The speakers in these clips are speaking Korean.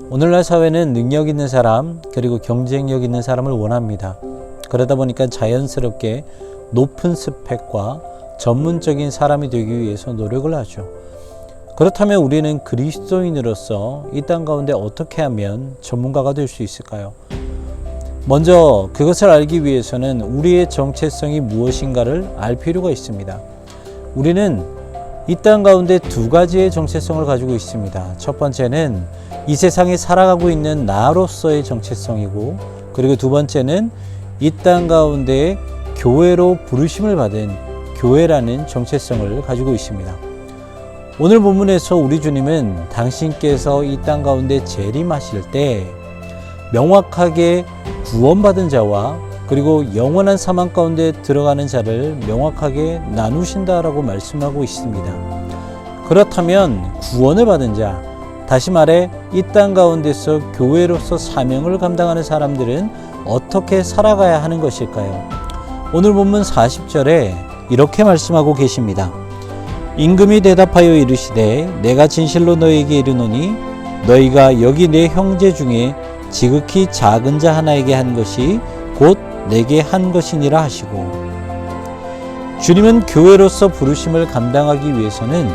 오늘날 사회는 능력 있는 사람 그리고 경쟁력 있는 사람을 원합니다. 그러다 보니까 자연스럽게 높은 스펙과 전문적인 사람이 되기 위해서 노력을 하죠. 그렇다면 우리는 그리스도인으로서 이 땅 가운데 어떻게 하면 전문가가 될 수 있을까요? 먼저 그것을 알기 위해서는 우리의 정체성이 무엇인가를 알 필요가 있습니다. 우리는 이 땅 가운데 두 가지의 정체성을 가지고 있습니다. 첫 번째는 이 세상에 살아가고 있는 나로서의 정체성이고, 그리고 두 번째는 이 땅 가운데 교회로 부르심을 받은 교회라는 정체성을 가지고 있습니다. 오늘 본문에서 우리 주님은 당신께서 이 땅 가운데 재림하실 때 명확하게 구원받은 자와 그리고 영원한 사망 가운데 들어가는 자를 명확하게 나누신다라고 말씀하고 있습니다. 그렇다면 구원을 받은 자, 다시 말해 이 땅 가운데서 교회로서 사명을 감당하는 사람들은 어떻게 살아가야 하는 것일까요? 오늘 본문 40절에 이렇게 말씀하고 계십니다. 임금이 대답하여 이르시되 내가 진실로 너희에게 이르노니 너희가 여기 내 형제 중에 지극히 작은 자 하나에게 한 것이 곧 내게 한 것이니라 하시고, 주님은 교회로서 부르심을 감당하기 위해서는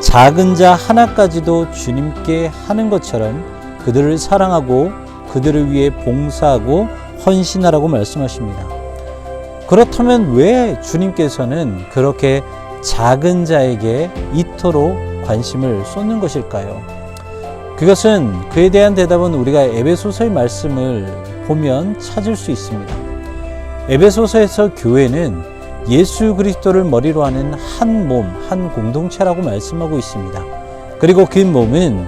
작은 자 하나까지도 주님께 하는 것처럼 그들을 사랑하고 그들을 위해 봉사하고 헌신하라고 말씀하십니다. 그렇다면 왜 주님께서는 그렇게 작은 자에게 이토록 관심을 쏟는 것일까요? 그것은 그에 대한 대답은 우리가 에베소서의 말씀을 보면 찾을 수 있습니다. 에베소서에서 교회는 예수 그리스도를 머리로 하는 한 몸, 한 공동체라고 말씀하고 있습니다. 그리고 그 몸은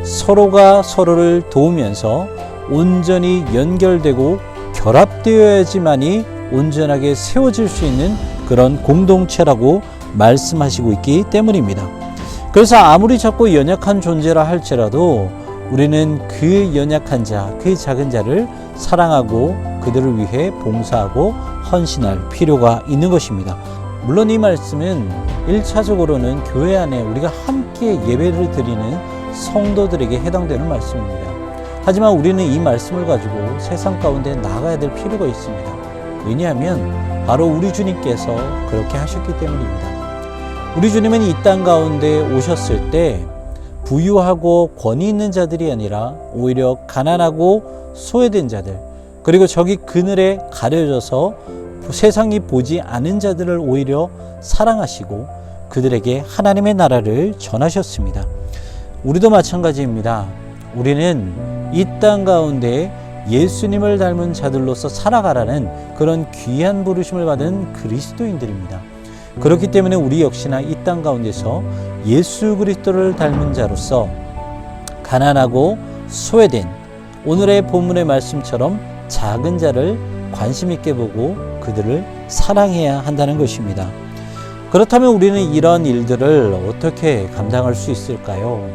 서로가 서로를 도우면서 온전히 연결되고 결합되어야지만이 온전하게 세워질 수 있는 그런 공동체라고 말씀하시고 있기 때문입니다. 그래서 아무리 작고 연약한 존재라 할지라도 우리는 그 연약한 자, 그 작은 자를 사랑하고 그들을 위해 봉사하고 헌신할 필요가 있는 것입니다. 물론 이 말씀은 1차적으로는 교회 안에 우리가 함께 예배를 드리는 성도들에게 해당되는 말씀입니다. 하지만 우리는 이 말씀을 가지고 세상 가운데 나가야 될 필요가 있습니다. 왜냐하면 바로 우리 주님께서 그렇게 하셨기 때문입니다. 우리 주님은 이 땅 가운데 오셨을 때 부유하고 권위 있는 자들이 아니라 오히려 가난하고 소외된 자들, 그리고 저기 그늘에 가려져서 세상이 보지 않은 자들을 오히려 사랑하시고 그들에게 하나님의 나라를 전하셨습니다. 우리도 마찬가지입니다. 우리는 이 땅 가운데 예수님을 닮은 자들로서 살아가라는 그런 귀한 부르심을 받은 그리스도인들입니다. 그렇기 때문에 우리 역시나 이 땅 가운데서 예수 그리스도를 닮은 자로서 가난하고 소외된 오늘의 본문의 말씀처럼 작은 자를 관심 있게 보고 그들을 사랑해야 한다는 것입니다. 그렇다면 우리는 이런 일들을 어떻게 감당할 수 있을까요?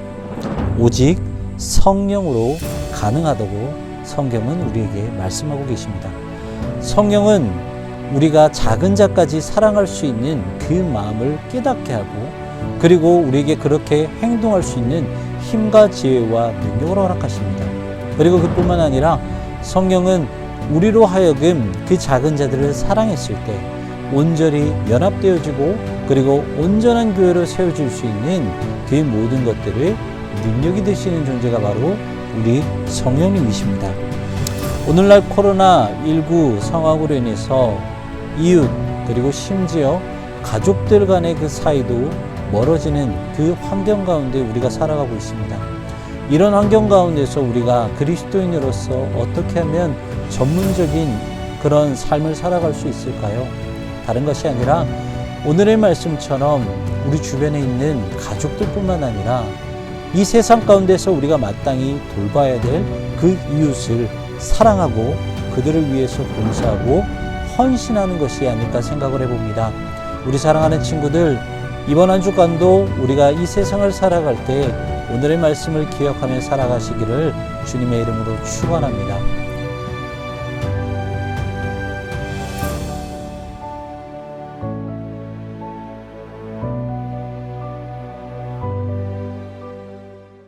오직 성령으로 가능하다고 성경은 우리에게 말씀하고 계십니다. 성령은 우리가 작은 자까지 사랑할 수 있는 그 마음을 깨닫게 하고, 그리고 우리에게 그렇게 행동할 수 있는 힘과 지혜와 능력을 허락하십니다. 그리고 그뿐만 아니라 성령은 우리로 하여금 그 작은 자들을 사랑했을 때 온전히 연합되어지고 그리고 온전한 교회로 세워질 수 있는 그 모든 것들을 능력이 되시는 존재가 바로 우리 성령님이십니다. 오늘날 코로나19 상황으로 인해서 이웃 그리고 심지어 가족들 간의 그 사이도 멀어지는 그 환경 가운데 우리가 살아가고 있습니다. 이런 환경 가운데서 우리가 그리스도인으로서 어떻게 하면 전문적인 그런 삶을 살아갈 수 있을까요? 다른 것이 아니라 오늘의 말씀처럼 우리 주변에 있는 가족들뿐만 아니라 이 세상 가운데서 우리가 마땅히 돌봐야 될 그 이웃을 사랑하고 그들을 위해서 봉사하고 헌신하는 것이 아닐까 생각을 해봅니다. 우리 사랑하는 친구들, 이번 한 주간도 우리가 이 세상을 살아갈 때 오늘의 말씀을 기억하며 살아가시기를 주님의 이름으로 축원합니다.